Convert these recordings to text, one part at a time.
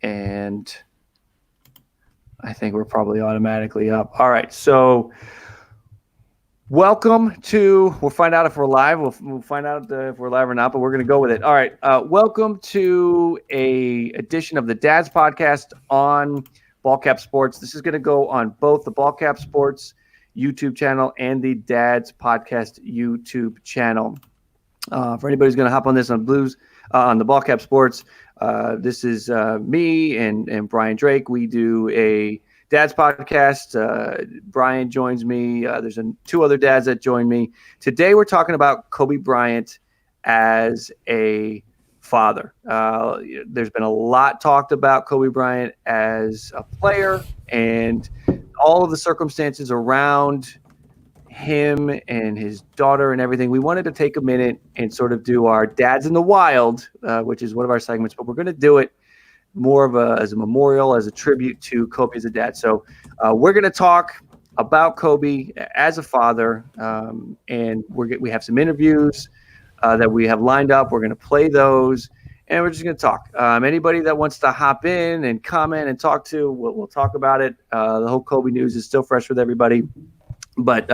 And I think we're probably automatically up. All right. So welcome to, we'll find out if we're live. We'll find out if we're live or not, but we're going to go with it. All right. Welcome to a edition of the Dad's Podcast on BALLCAP Sports. This is going to go on both the BALLCAP Sports YouTube channel and the Dad's Podcast YouTube channel. For anybody who's going to hop on this on the BALLCAP Sports, this is me and Brian Drake. We do a Dad's Podcast. Bryant joins me. There's two other dads that join me. Today we're talking about Kobe Bryant as a father. There's been a lot talked about Kobe Bryant as a player and all of the circumstances around him and his daughter and everything. We wanted to take a minute and sort of do our Dads in the Wild, which is one of our segments, but we're going to do it more as a memorial, as a tribute to Kobe as a dad. So we're going to talk about Kobe as a father, and we have some interviews that we have lined up. We're going to play those, and we're just going to talk. Anybody that wants to hop in and comment and talk to, we'll talk about it. The whole Kobe news is still fresh with everybody. But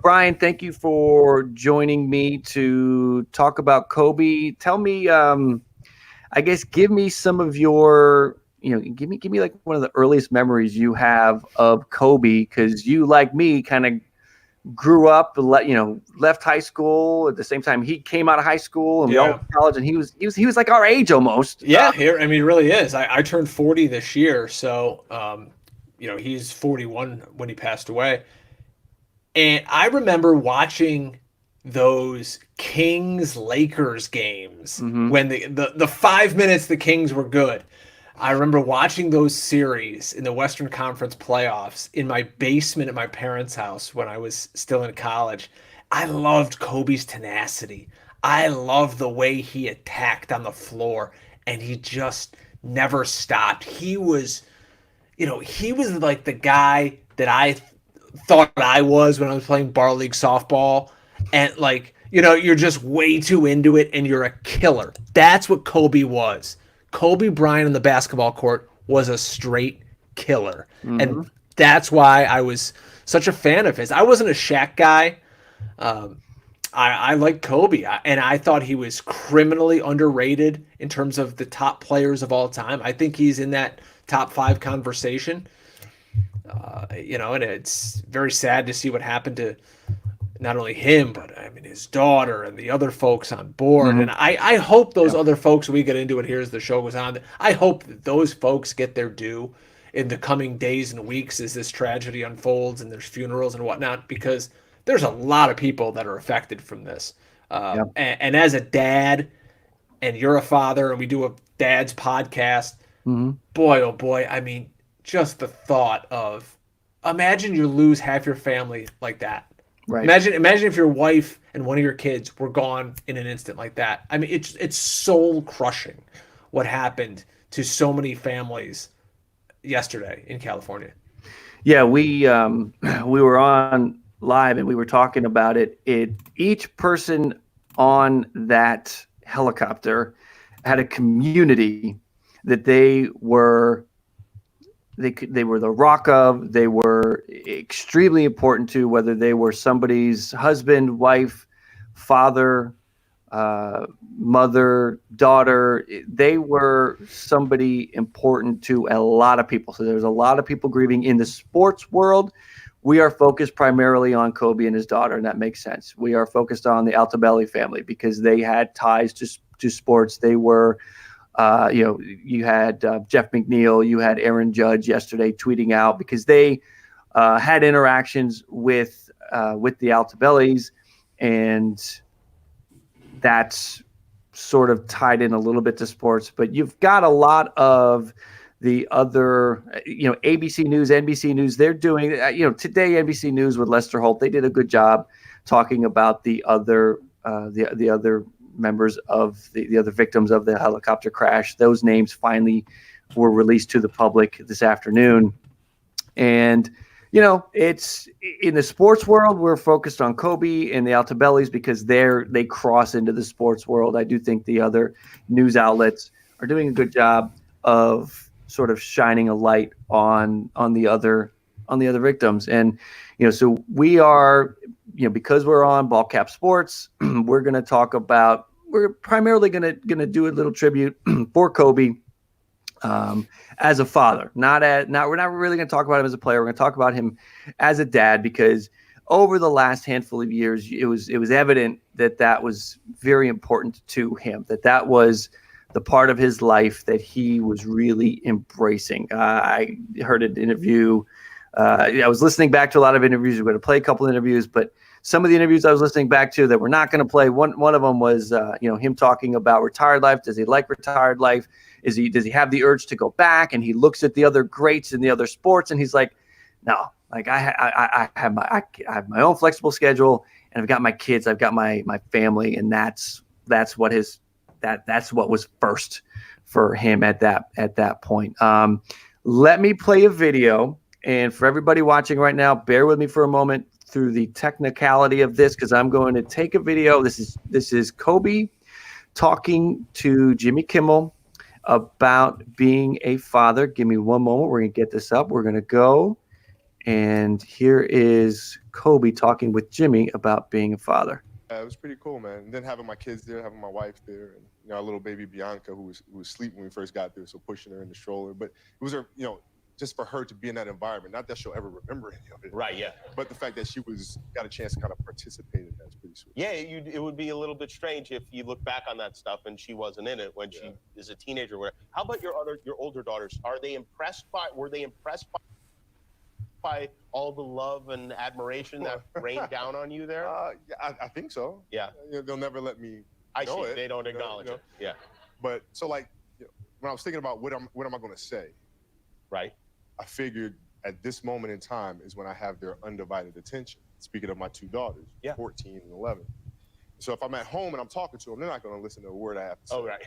Brian, thank you for joining me to talk about Kobe. Tell me, I guess, give me some of your, give me like one of the earliest memories you have of Kobe, because you, like me, kind of grew up, left high school at the same time he came out of high school, and we all went to college, and he was like our age almost. Yeah, here, I mean, it really is. I turned 40 this year, so he's 41 when he passed away. And I remember watching those Kings-Lakers games when the 5 minutes the Kings were good. I remember watching those series in the Western Conference playoffs in my basement at my parents' house when I was still in college. I loved Kobe's tenacity. I loved the way he attacked on the floor, and he just never stopped. He was like the guy that I thought I was when I was playing bar league softball, and you're just way too into it and you're a killer. That's what Kobe was. Kobe Bryant on the basketball court was a straight killer. And that's why I was such a fan of his. I wasn't a Shaq guy. I liked Kobe, and I thought he was criminally underrated in terms of the top players of all time. I think he's in that top 5 conversation. And it's very sad to see what happened to not only him, but I mean his daughter and the other folks on board. And I hope those other folks, we get into it here as the show goes on, I hope that those folks get their due in the coming days and weeks as this tragedy unfolds and there's funerals and whatnot, because there's a lot of people that are affected from this. And as a dad, and you're a father, and we do a dad's podcast, boy, oh boy, I mean, just the thought of, imagine you lose half your family like that. Right. Imagine if your wife and one of your kids were gone in an instant like that. I mean, it's soul crushing what happened to so many families yesterday in California. Yeah, we were on live and we were talking about it. Each person on that helicopter had a community that they were the rock of. They were extremely important to, whether they were somebody's husband, wife, father, mother, daughter. They were somebody important to a lot of people. So there's a lot of people grieving in the sports world. We are focused primarily on Kobe and his daughter, and that makes sense. We are focused on the Altobelli family because they had ties to sports. They were you had Jeff McNeil, you had Aaron Judge yesterday tweeting out because they had interactions with the Altobellis, and that's sort of tied in a little bit to sports. But you've got a lot of the other, ABC News, NBC News. They're doing, today NBC News with Lester Holt. They did a good job talking about the other members of the other victims of the helicopter crash. Those names finally were released to the public this afternoon. And, it's in the sports world, we're focused on Kobe and the Altobellis because they cross into the sports world. I do think the other news outlets are doing a good job of sort of shining a light on the other victims. And so we are, because we're on BALLCAP Sports, we're primarily gonna do a little tribute for Kobe, as a father. We're not really going to talk about him as a player. We're going to talk about him as a dad, because over the last handful of years, it was evident that was very important to him. That was the part of his life that he was really embracing. I heard an interview. I was listening back to a lot of interviews. We're going to play a couple of interviews, but some of the interviews I was listening back to that we're not going to play. One of them was him talking about retired life. Does he like retired life? Does he have the urge to go back? And he looks at the other greats in the other sports, and he's like, no, like I have my own flexible schedule, and I've got my kids, I've got my family, and that's what was first for him at that point. Let me play a video, and for everybody watching right now, bear with me for a moment through the technicality of this, because I'm going to take a video. This is Kobe talking to Jimmy Kimmel about being a father. Give me one moment. We're going to get this up. We're going to go. And here is Kobe talking with Jimmy about being a father. It was pretty cool, man. And then having my kids there, having my wife there, and our little baby Bianca, who was asleep when we first got there, so pushing her in the stroller. But it was her, just for her to be in that environment. Not that she'll ever remember any of it. Right, yeah. But the fact that she got a chance to kind of participate in that is pretty sweet. Yeah, it would be a little bit strange if you look back on that stuff and she wasn't in it when she is a teenager. How about your older daughters? Were they impressed by all the love and admiration that rained down on you there? I think so. Yeah. They'll never let me know it. They don't acknowledge it. Yeah. But so when I was thinking about what am I going to say? Right. I figured at this moment in time is when I have their undivided attention. Speaking of my two daughters, 14 and 11. So if I'm at home and I'm talking to them, they're not going to listen to a word I have to say. Oh, right.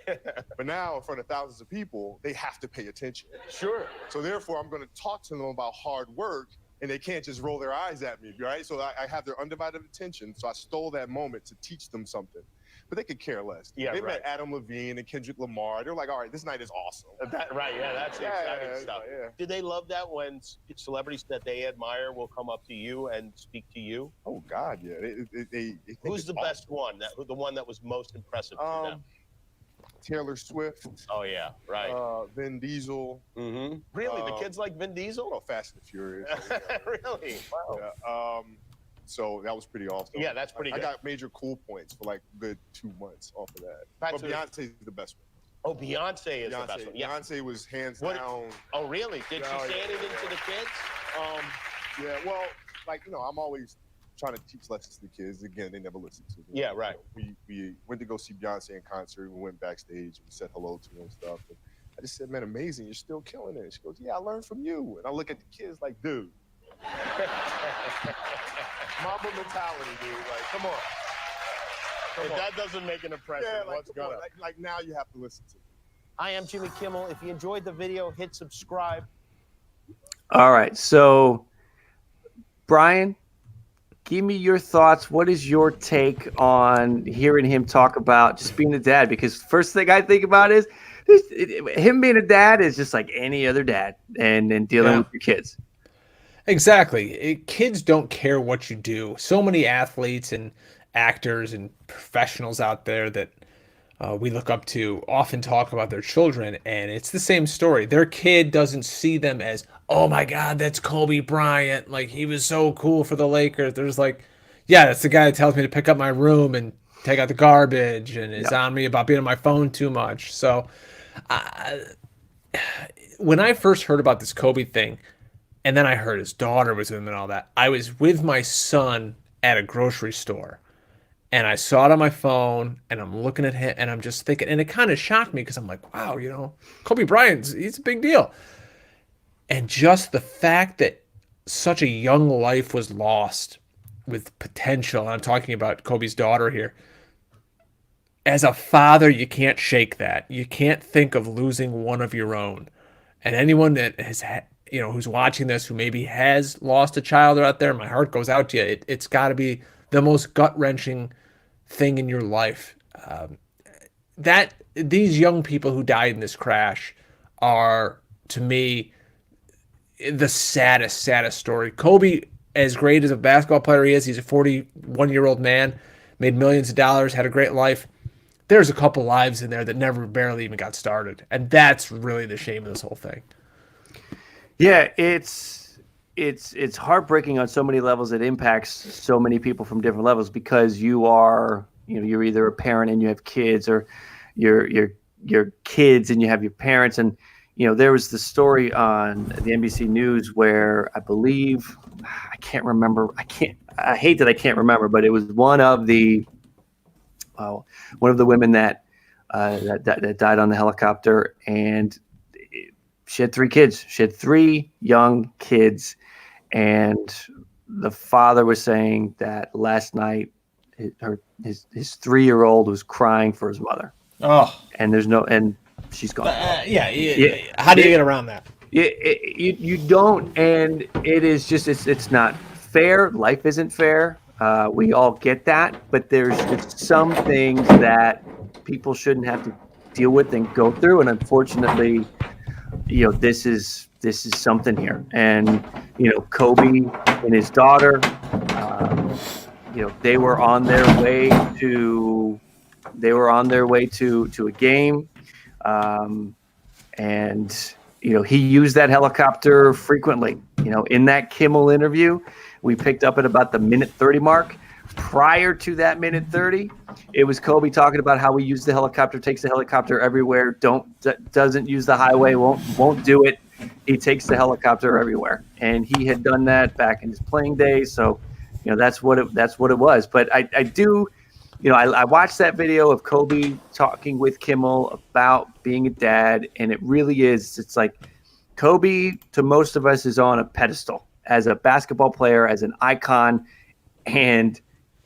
But now in front of thousands of people, they have to pay attention. Sure. So therefore, I'm going to talk to them about hard work, and they can't just roll their eyes at me, right? So I have their undivided attention. So I stole that moment to teach them something. But they could care less. Yeah, they met Adam Levine and Kendrick Lamar. They're like, all right, this night is awesome. Right, yeah, that's exciting stuff. Yeah. Do they love that when celebrities that they admire will come up to you and speak to you? Oh, God, yeah. They Who's the best one? The one that was most impressive to them? Taylor Swift. Oh, yeah, right. Vin Diesel. Mm-hmm. Really? The kids like Vin Diesel? Oh, Fast and Furious. Really? Wow. Yeah, so that was pretty awesome. Yeah, that's pretty good. I got major cool points for like a good 2 months off of that. But Beyonce's the best one. Oh, Beyonce is the best one. Yeah. Beyonce was hands down. Oh, really? Did she say anything to the kids? Yeah, well, I'm always trying to teach lessons to the kids. Again, they never listen to me. Yeah, right. We went to go see Beyonce in concert. We went backstage. We said hello to her and stuff. And I just said, man, amazing. You're still killing it. She goes, yeah, I learned from you. And I look at the kids like, dude. Mamba mentality, dude. Like, come on. If that doesn't make an impression, what's going on? Like now you have to listen to me. I am Jimmy Kimmel. If you enjoyed the video, hit subscribe. All right. So, Brian, give me your thoughts. What is your take on hearing him talk about just being a dad? Because first thing I think about is him being a dad is just like any other dad and dealing with your kids. Exactly. Kids don't care what you do. So many athletes and actors and professionals out there that we look up to often talk about their children, and it's the same story. Their kid doesn't see them as, oh my God, that's Kobe Bryant. Like, he was so cool for the Lakers. There's like, yeah, that's the guy that tells me to pick up my room and take out the garbage and is on me about being on my phone too much. So when I first heard about this Kobe thing, and then I heard his daughter was with him and all that, I was with my son at a grocery store. And I saw it on my phone, and I'm looking at him, and I'm just thinking, and it kind of shocked me because I'm like, wow, Kobe Bryant, he's a big deal. And just the fact that such a young life was lost with potential, and I'm talking about Kobe's daughter here. As a father, you can't shake that. You can't think of losing one of your own. And anyone that has, who's watching this, who maybe has lost a child out there, my heart goes out to you. It's got to be the most gut-wrenching thing in your life. That these young people who died in this crash are, to me, the saddest story. Kobe, as great as a basketball player he is, he's a 41-year-old man, made millions of dollars, had a great life. There's a couple lives in there that never barely even got started. And that's really the shame of this whole thing. Yeah, it's heartbreaking on so many levels. It impacts so many people from different levels because you're either a parent and you have kids, or you're kids and you have your parents. And there was the story on the NBC News where I can't remember. I hate that I can't remember, but it was one of the women that died on the helicopter, and she had 3 kids. She had 3 young kids, and the father was saying that last night his 3-year-old was crying for his mother. Oh, and she's gone. Yeah. How do you get around that? You don't, and it is just it's not fair. Life isn't fair. We all get that, but there's just some things that people shouldn't have to deal with and go through, and unfortunately, this is something here. And Kobe and his daughter, they were on their way to a game, and he used that helicopter frequently. In that Kimmel interview, we picked up at about the minute 30 mark. Prior to that minute 30, it was Kobe talking about how he used the helicopter, takes the helicopter everywhere, doesn't use the highway, won't do it. He takes the helicopter everywhere, and he had done that back in his playing days. So, that's what it was. But I do, I watched that video of Kobe talking with Kimmel about being a dad, and it really is. It's like Kobe, to most of us, is on a pedestal as a basketball player, as an icon,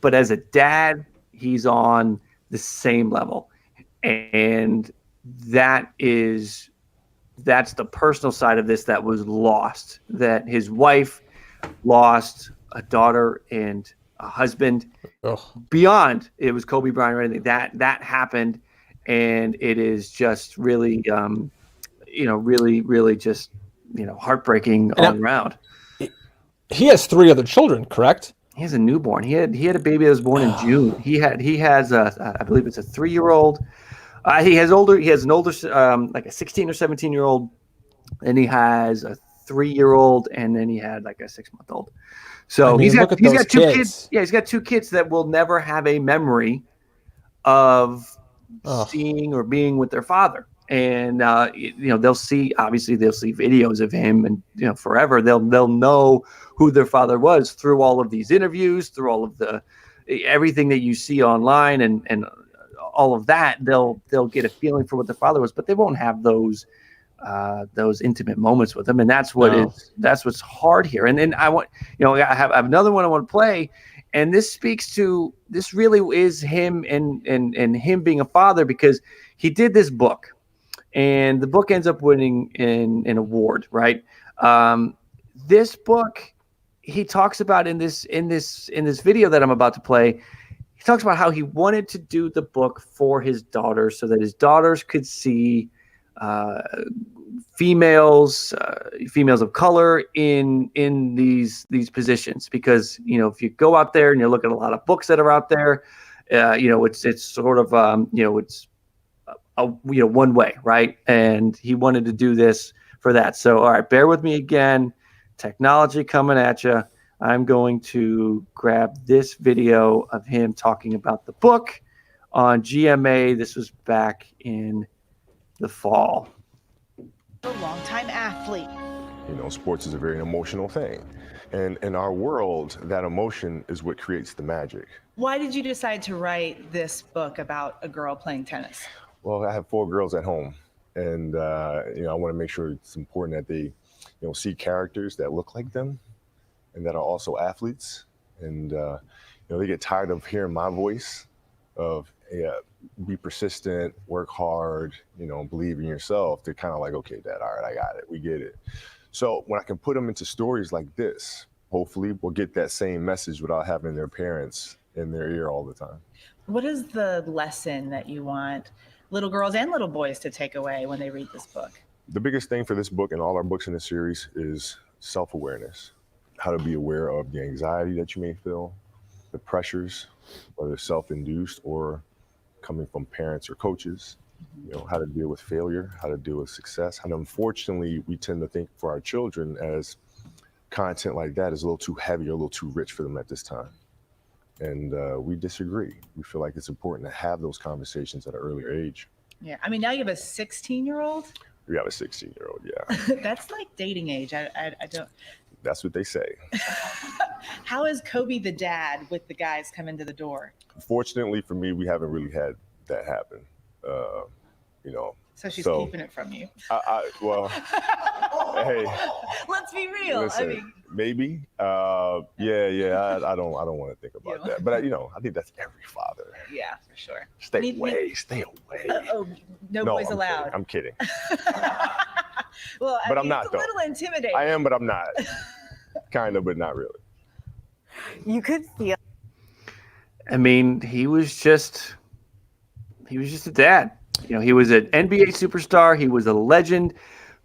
but as a dad, he's on the same level. And that's the personal side of this that was lost, that his wife lost a daughter and a husband. Ugh. Beyond it was Kobe Bryant or anything, that happened. And it is just really, really just, heartbreaking all around. He has 3 other children, correct? He has a newborn. He had a baby that was born in June. He has I believe it's a 3-year-old. He has an older, like a 16 or 17-year-old, and he has a 3-year-old, and then he had like a 6-month-old. So he's got 2 kids. Yeah, he's got 2 kids that will never have a memory of seeing or being with their father. And they'll see videos of him, and forever they'll know who their father was through all of these interviews, through all of everything that you see online, and all of that. They'll get a feeling for what their father was, but they won't have those intimate moments with him, and that's what's hard here. And then I have another one I want to play, and this really is him and him being a father, because he did this book. And the book ends up winning an award, right? This book, he talks about in this video that I'm about to play. He talks about how he wanted to do the book for his daughters, so that his daughters could see females of color in these positions. Because if you go out there and you look at a lot of books that are out there, it's sort of it's one way, right? And he wanted to do this for that. So, all right, bear with me again. Technology coming at you. I'm going to grab this video of him talking about the book on GMA. This was back in the fall. A longtime athlete. Sports is a very emotional thing. And in our world, that emotion is what creates the magic. Why did you decide to write this book about a girl playing tennis? Well, I have 4 girls at home, and I want to make sure it's important that they, see characters that look like them, and that are also athletes. And they get tired of hearing my voice of be persistent, work hard, believe in yourself. They're kind of like, okay, Dad, all right, I got it, we get it. So when I can put them into stories like this, hopefully we'll get that same message without having their parents in their ear all the time. What is the lesson that you want little girls and little boys to take away when they read this book? The biggest thing for this book and all our books in this series is self-awareness, how to be aware of the anxiety that you may feel, the pressures, whether self-induced or coming from parents or coaches, how to deal with failure, how to deal with success. And unfortunately, we tend to think for our children as content like that is a little too heavy or a little too rich for them at this time. And we disagree. We feel like it's important to have those conversations at an earlier age. Yeah. I mean, now you have a 16-year-old. We have a 16-year-old, yeah. That's like dating age. I don't. That's what they say. How is Kobe the dad with the guys come into the door? Fortunately for me, we haven't really had that happen. So she's keeping it from you. Well, hey. Let's be real. Listen, maybe. I don't want to think about that. But I think that's every father. Yeah, for sure. Stay away. No boys allowed. I'm kidding. Well, but I'm not. It's a little intimidating. I am, but I'm not. Kind of, but not really. You could feel. I mean, he was just a dad. He was an NBA superstar. He was a legend,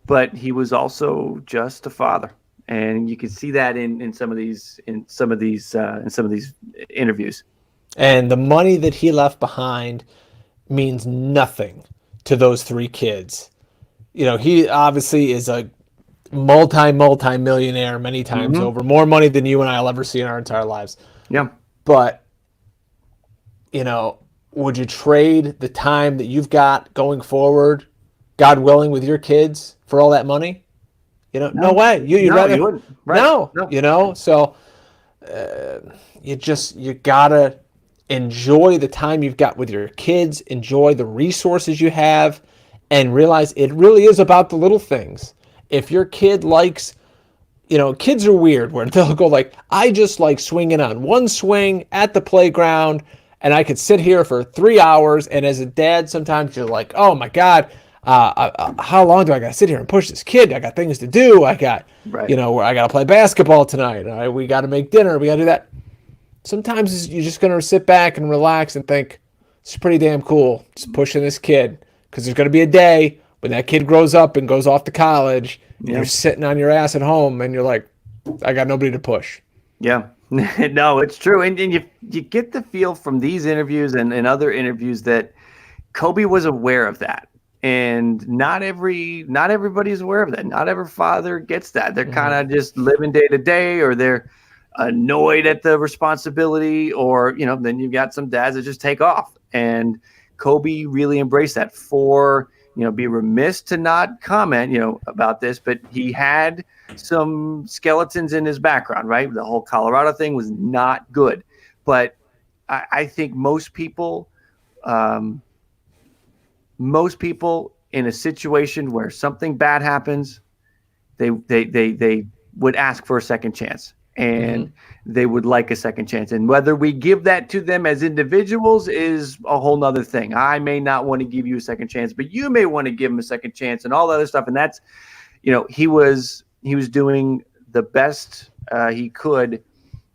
but he was also just a father, and you can see that in some of these interviews. And the money that he left behind means nothing to those three kids. He obviously is a multi-millionaire many times over, more money than you and I will ever see in our entire lives. Yeah. But, would you trade the time that you've got going forward, God willing, with your kids for all that money? No way. You'd rather, you wouldn't. Right. No. So you gotta enjoy the time you've got with your kids, enjoy the resources you have, and realize it really is about the little things. If your kid likes, kids are weird where they'll go like, I just like swinging on one swing at the playground and I could sit here for 3 hours. And as a dad, sometimes you're like, oh my God, how long do I got to sit here and push this kid? I got things to do. I got, I got to play basketball tonight. We got to make dinner. We got to do that. Sometimes you're just going to sit back and relax and think, it's pretty damn cool just pushing this kid, because there's going to be a day when that kid grows up and goes off to college and you're sitting on your ass at home and you're like, I got nobody to push. Yeah. No, it's true. And you get the feel from these interviews and other interviews that Kobe was aware of that. And not everybody's aware of that. Not every father gets that. They're kind of just living day to day, or they're annoyed at the responsibility, or, then you've got some dads that just take off. And Kobe really embraced that. Be remiss to not comment, about this, but he had some skeletons in his background, right? The whole Colorado thing was not good, but I think most people in a situation where something bad happens, they would ask for a second chance. And they would like a second chance. And whether we give that to them as individuals is a whole nother thing. I may not want to give you a second chance, but you may want to give him a second chance and all that other stuff. And that's, he was doing the best he could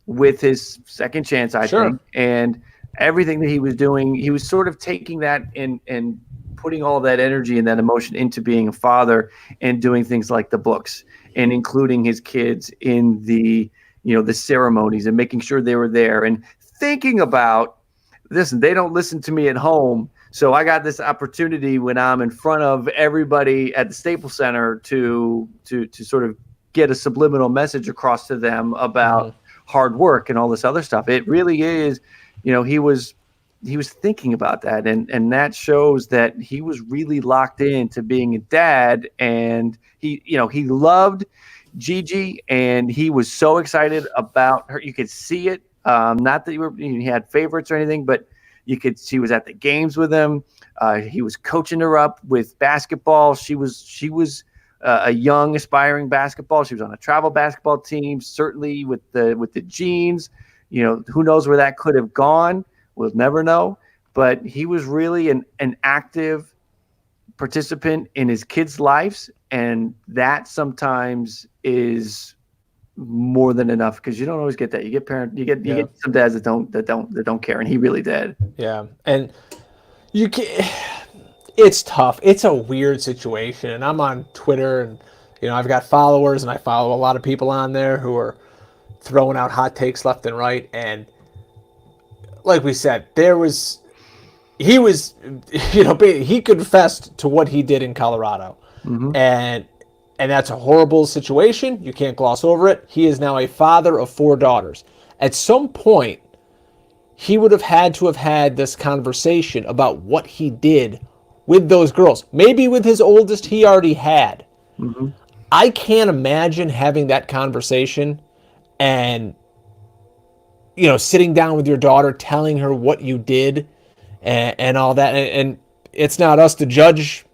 with his second chance, I think. And everything that he was doing, he was sort of taking that and putting all that energy and that emotion into being a father and doing things like the books and including his kids in the ceremonies and making sure they were there and thinking about, listen, they don't listen to me at home. So I got this opportunity when I'm in front of everybody at the Staples Center to sort of get a subliminal message across to them about hard work and all this other stuff. It really is, he was thinking about that. And that shows that he was really locked into being a dad, and he loved Gigi, and he was so excited about her. You could see it. Not that he had favorites or anything, but she was at the games with him. He was coaching her up with basketball. She was a young, aspiring basketball. She was on a travel basketball team, certainly with the jeans. Who knows where that could have gone? We'll never know. But he was really an active participant in his kids' lives, and that sometimes is more than enough, because you don't always get that. You get some dads that don't care, and he really did. Yeah, and you can. It's tough. It's a weird situation, and I'm on Twitter, and I've got followers, and I follow a lot of people on there who are throwing out hot takes left and right. And like we said, he was, he confessed to what he did in Colorado, and that's a horrible situation. You can't gloss over it. He is now a father of 4 daughters. At some point, he would have had to have had this conversation about what he did with those girls. Maybe with his oldest he already had. I can't imagine having that conversation and, sitting down with your daughter, telling her what you did and all that. And it's not us to judge.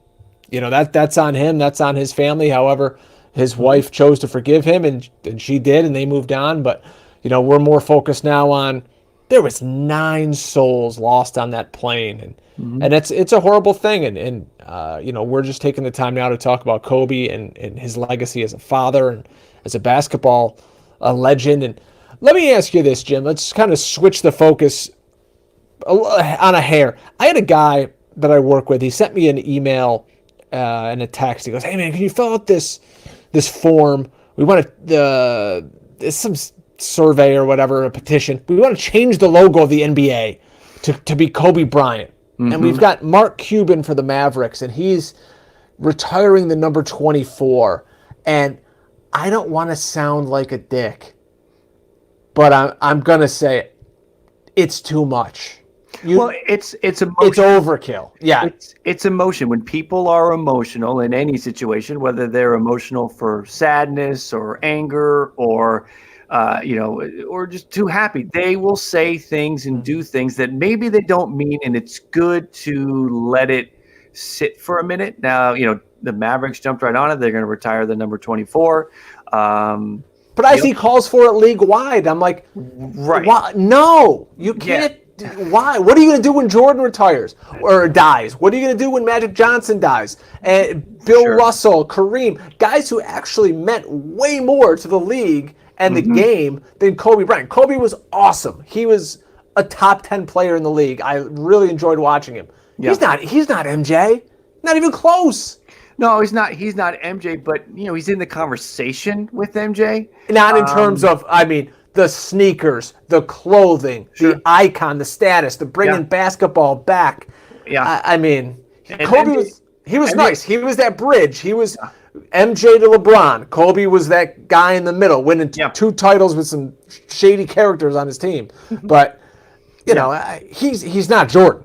That's on him. That's on his family. However, his wife chose to forgive him, and she did, and they moved on. But, we're more focused now on there was 9 souls lost on that plane. And it's a horrible thing. And we're just taking the time now to talk about Kobe and his legacy as a father and as a basketball legend. And let me ask you this, Jim. Let's kind of switch the focus on a hair. I had a guy that I work with. He sent me an email and a text. He goes, "Hey man, can you fill out this form? We want to it's some survey or whatever, a petition. We want to change the logo of the NBA to be Kobe Bryant." And we've got Mark Cuban for the Mavericks, and he's retiring the number 24. And I don't want to sound like a dick, but I'm gonna say it. It's too much. It's emotion. It's overkill. Yeah, it's emotion. When people are emotional in any situation, whether they're emotional for sadness or anger or or just too happy, they will say things and do things that maybe they don't mean, and it's good to let it sit for a minute. Now, the Mavericks jumped right on it. They're going to retire the number 24. But I see calls for it league-wide. I'm like, right. Why? No, you can't. Yeah. Why? What are you going to do when Jordan retires or dies? What are you going to do when Magic Johnson dies? And Bill Russell, Kareem, guys who actually meant way more to the league and the game than Kobe Bryant. Kobe was awesome. He was a top 10 player in the league. I really enjoyed watching him. Yeah. He's not MJ. Not even close. No, he's not MJ, but he's in the conversation with MJ. Not in terms of, the sneakers, the clothing, the icon, the status, the bringing basketball back. Yeah. Kobe was nice. He was that bridge. He was MJ to LeBron. Kobe was that guy in the middle, winning 2 titles with some shady characters on his team. But, he's not Jordan.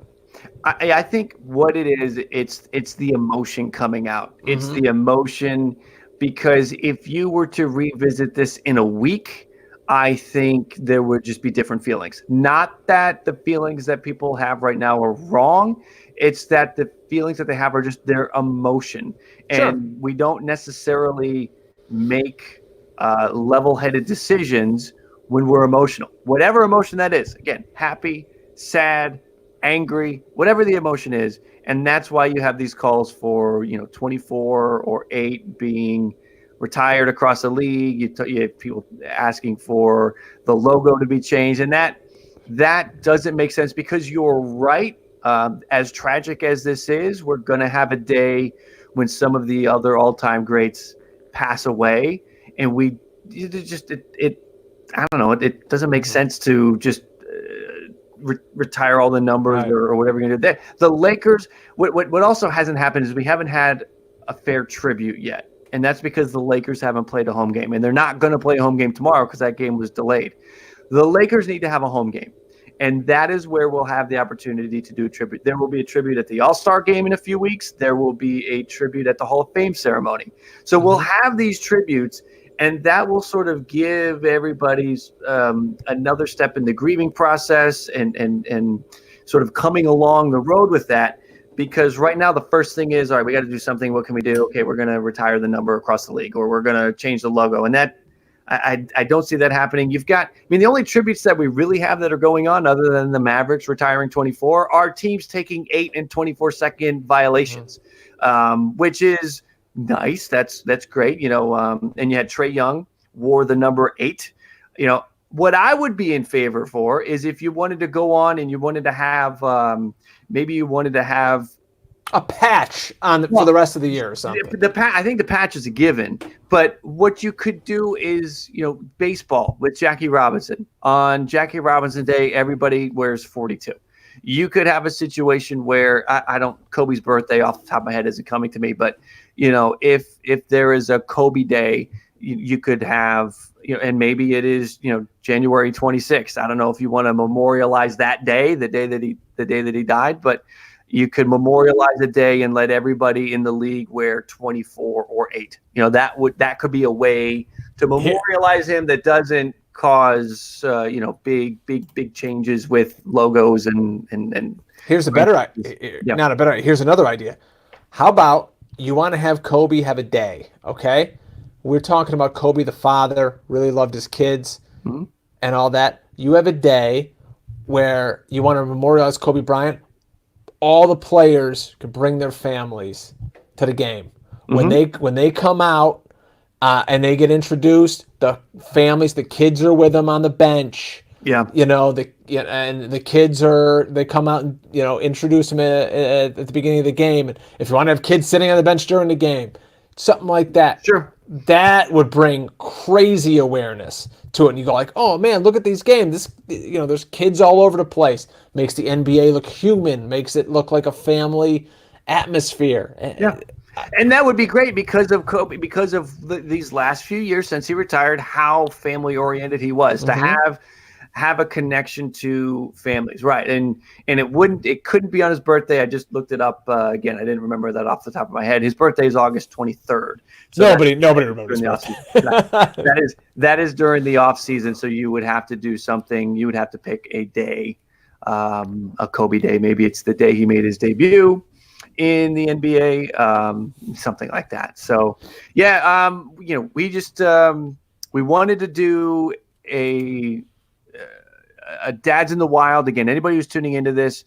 I think what it is, it's the emotion coming out. It's the emotion, because if you were to revisit this in a week, I think there would just be different feelings. Not that the feelings that people have right now are wrong. It's that the feelings that they have are just their emotion. And we don't necessarily make level-headed decisions when we're emotional. Whatever emotion that is. Again, happy, sad, angry, whatever the emotion is. And that's why you have these calls for, 24 or 8 being retired across the league. You have people asking for the logo to be changed. And that doesn't make sense, because you're right. As tragic as this is, we're going to have a day when some of the other all-time greats pass away. And I don't know, it doesn't make sense to just retire all the numbers or whatever you're going to do. The Lakers, what also hasn't happened is we haven't had a fair tribute yet. And that's because the Lakers haven't played a home game. And they're not going to play a home game tomorrow because that game was delayed. The Lakers need to have a home game. And that is where we'll have the opportunity to do a tribute. There will be a tribute at the All-Star game in a few weeks. There will be a tribute at the Hall of Fame ceremony. So we'll have these tributes, and that will sort of give everybody's another step in the grieving process and sort of coming along the road with that. Because right now the first thing is, all right, we got to do something. What can we do? Okay, we're going to retire the number across the league, or we're going to change the logo. And that I don't see that happening. The only tributes that we really have that are going on, other than the Mavericks retiring 24, are teams taking 8 and 24-second violations, which is nice. That's great. And you had Trae Young wore the number 8. What I would be in favor for is if you wanted to go on and you wanted to have maybe you wanted to have a patch on for the rest of the year or something. I think the patch is a given, but what you could do is, baseball with Jackie Robinson. On Jackie Robinson Day, everybody wears 42. You could have a situation where I don't. Kobe's birthday off the top of my head isn't coming to me, but if there is a Kobe Day, you could have, and maybe it is, January 26th. I don't know if you want to memorialize that day, the day that he died, but you could memorialize a day and let everybody in the league wear 24 or 8. That could be a way to memorialize him that doesn't cause big changes with logos and here's a better idea. Not a better idea. Here's another idea. How about you want to have Kobe have a day, okay? We're talking about Kobe the father, really loved his kids and all that. You have a day where you want to memorialize Kobe Bryant. All the players could bring their families to the game. When they come out and they get introduced, the families, the kids are with them on the bench. Yeah, and the kids they come out and introduce them at the beginning of the game. And if you want to have kids sitting on the bench during the game, something like that. Sure, that would bring crazy awareness to it. And you go like, oh man, look at these games. There's kids all over the place. Makes the NBA look human. Makes it look like a family atmosphere. Yeah. And that would be great because of Kobe, because of these last few years since he retired, how family oriented he was, to have a connection to families. Right. And it couldn't be on his birthday. I just looked it up again. I didn't remember that off the top of my head. His birthday is August 23rd. So nobody remembers that is during the off season. So you would have to do something. You would have to pick a day, a Kobe day. Maybe it's the day he made his debut in the NBA, something like that. So yeah, we just we wanted to do a Dads in the Wild. Again, anybody who's tuning into this,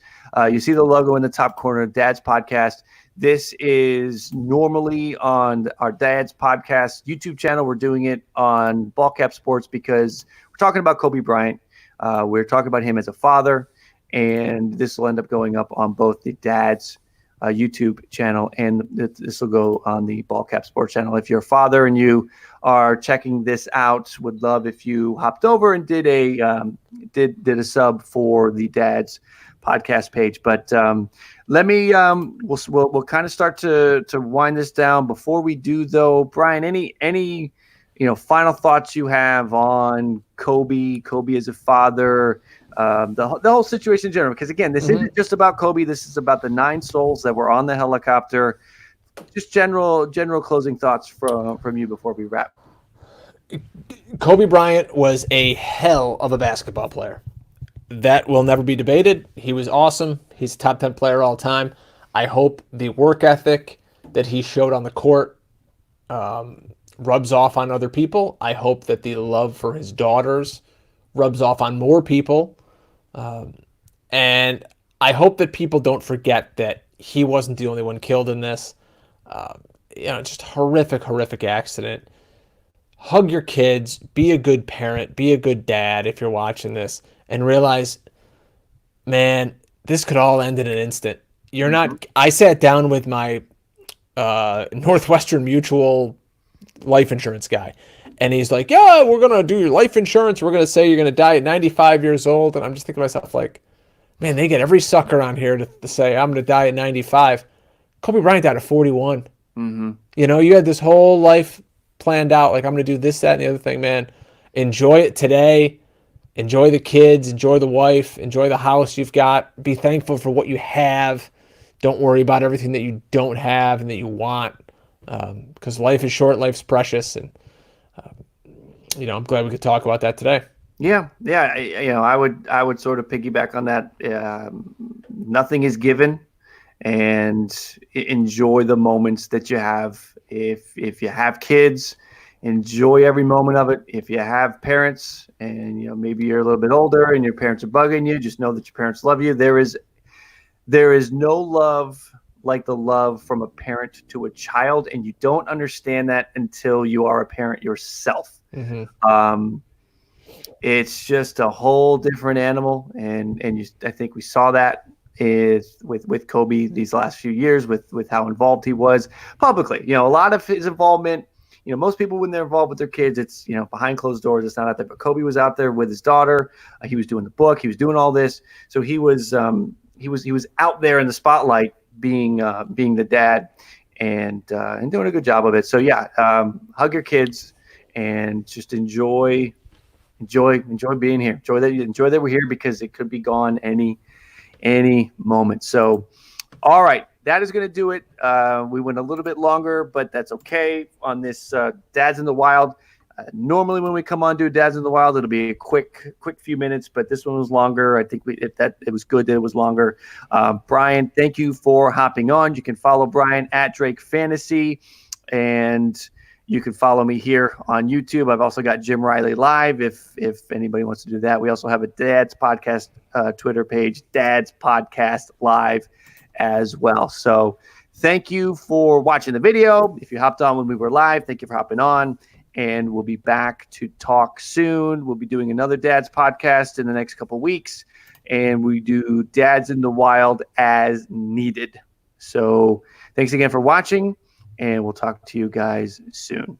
you see the logo in the top corner of Dad's Podcast. This is normally on our Dad's Podcast YouTube channel. We're doing it on BALLCAP Sports because we're talking about Kobe Bryant. We're talking about him as a father, and this will end up going up on both the Dad's YouTube channel, and this will go on the BALLCAP Sports channel. If you're a father and you are checking this out, would love if you hopped over and did a sub for the Dad's Podcast page. But let me we'll kind of start to wind this down. Before we do, though, Brian, any final thoughts you have on Kobe as a father? The whole situation in general, because again, this isn't just about Kobe. This is about the 9 souls that were on the helicopter. Just general closing thoughts from you before we wrap. Kobe Bryant was a hell of a basketball player. That will never be debated. He was awesome. He's a top 10 player all time. I hope the work ethic that he showed on the court rubs off on other people. I hope that the love for his daughters rubs off on more people. And I hope that people don't forget that he wasn't the only one killed in this. Just horrific accident. Hug your kids, be a good parent, be a good dad if you're watching this, and realize, man, this could all end in an instant. I sat down with my Northwestern Mutual life insurance guy, and he's like, yeah, we're going to do your life insurance. We're going to say you're going to die at 95 years old. And I'm just thinking to myself, like, man, they get every sucker on here to say I'm going to die at 95. Kobe Bryant died at 41. You had this whole life planned out. Like, I'm going to do this, that, and the other thing, man. Enjoy it today. Enjoy the kids. Enjoy the wife. Enjoy the house you've got. Be thankful for what you have. Don't worry about everything that you don't have and that you want. Because life is short. Life's precious. And I'm glad we could talk about that today. Yeah. I would sort of piggyback on that. Nothing is given, and enjoy the moments that you have. If you have kids, enjoy every moment of it. If you have parents, and maybe you're a little bit older and your parents are bugging you, just know that your parents love you. There is no love like the love from a parent to a child, and you don't understand that until you are a parent yourself. It's just a whole different animal, and I think we saw that is with Kobe these last few years, with how involved he was publicly. You know, a lot of his involvement. You know, most people when they're involved with their kids, it's, you know, behind closed doors. It's not out there. But Kobe was out there with his daughter. He was doing the book. He was doing all this. So he was out there in the spotlight, being the dad, and doing a good job of it. So yeah, hug your kids and just enjoy being here. Enjoy that we're here, because it could be gone any moment. So, all right, that is going to do it. We went a little bit longer, but that's okay on this Dads in the Wild. Normally when we come on do Dads in the Wild, it'll be a quick few minutes, but this one was longer. I think it was good that it was longer. Brian, thank you for hopping on. You can follow Brian at Drake Fantasy, and you can follow me here on YouTube. I've also got Jim Riley Live if anybody wants to do that. We also have a Dad's Podcast Twitter page, Dad's Podcast Live as well. So thank you for watching the video. If you hopped on when we were live, thank you for hopping on. And we'll be back to talk soon. We'll be doing another Dad's podcast in the next couple of weeks. And we do Dads in the Wild as needed. So thanks again for watching, and we'll talk to you guys soon.